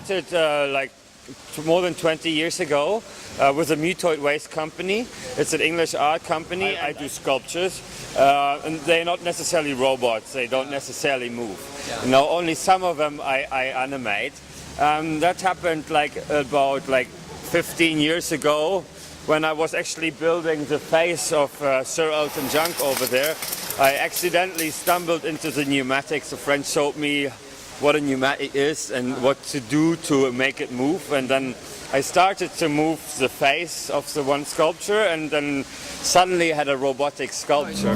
started like more than 20 years ago with a mutoid waste company. It's an English art company. I do sculptures, and they're not necessarily robots. They don't necessarily move. You know, only some of them I animate. That happened like about 15 years ago, when I was actually building the face of Sir Elton John over there. I accidentally stumbled into the pneumatics. A friend showed me what a pneumatic is and what to do to make it move, and then I started to move the face of the one sculpture, and then suddenly had a robotic sculpture.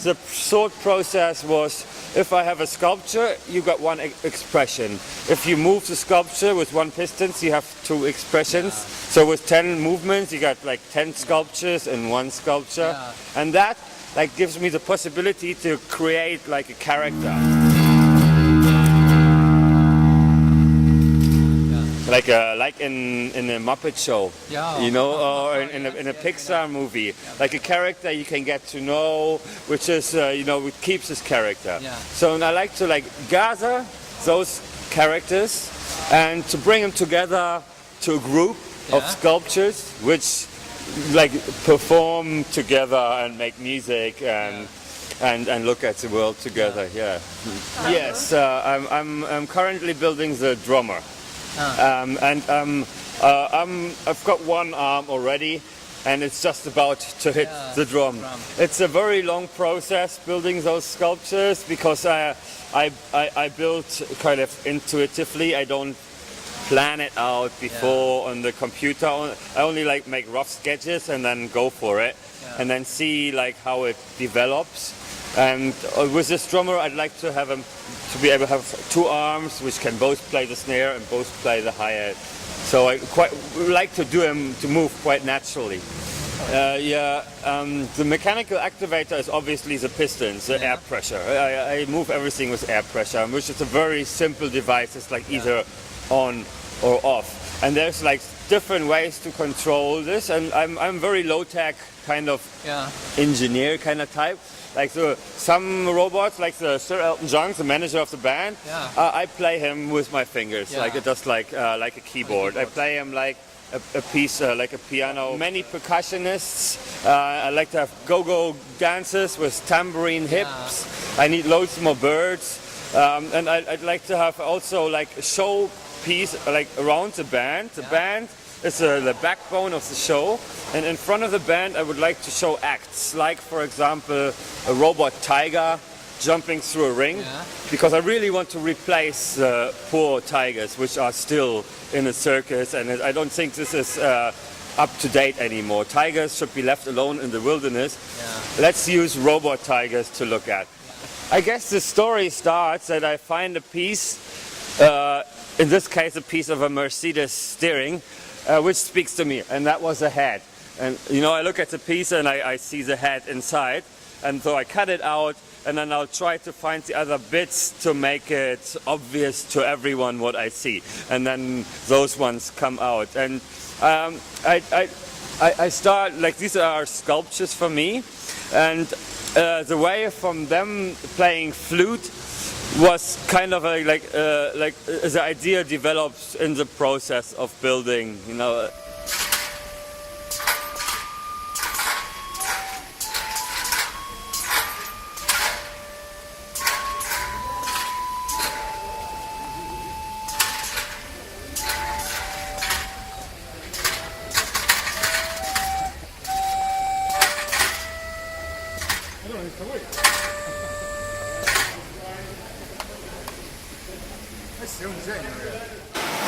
The thought process was, if I have a sculpture, you got one expression. If you move the sculpture with one piston, you have two expressions. So with 10 movements, you got like 10 sculptures in one sculpture. And that gives me the possibility to create like a character. Like in a Muppet show, you know, or in a Pixar movie, like a character you can get to know, which is you know, it keeps his character. So I like to gather those characters and to bring them together to a group of sculptures, which perform together and make music and look at the world together. Yes, I'm currently building the drummer. I've got one arm already, and it's just about to hit the drum. It's a very long process building those sculptures, because I build kind of intuitively. I don't plan it out before on the computer. I only make rough sketches and then go for it, and then see how it develops. And with this drummer, I'd like to have him to be able to have two arms which can both play the snare and both play the hi-hat. So I quite like to do him to move quite naturally. The mechanical activator is obviously the pistons, the air pressure. I move everything with air pressure, which is a very simple device. It's either on or off. And there's different ways to control this, and I'm very low-tech kind of engineer kind of type. Some robots, like the Sir Elton John, the manager of the band, I play him with my fingers, just like a keyboard. I play him like a piece, like a piano. Many percussionists, I like to have go-go dancers with tambourine hips. I need loads more birds, and I'd like to have also a show piece around the band. The band is the backbone of the show, and in front of the band I would like to show acts, like for example a robot tiger jumping through a ring, because I really want to replace the poor tigers which are still in a circus, and I don't think this is up to date anymore. Tigers should be left alone in the wilderness. Let's use robot tigers to look at. I guess the story starts that I find a piece, in this case a piece of a Mercedes steering, which speaks to me, and that was a head. And you know, I look at the piece and I see the head inside, and so I cut it out, and then I'll try to find the other bits to make it obvious to everyone what I see, and then those ones come out. And I start, these are sculptures for me, and the way from them playing flute was kind of the idea develops in the process of building, you know.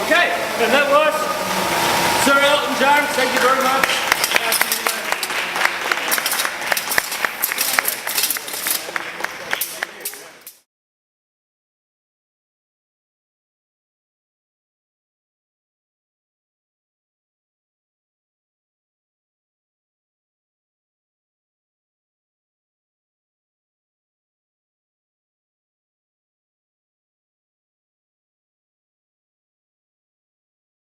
Okay, and that was Sir Elton John. Thank you very much.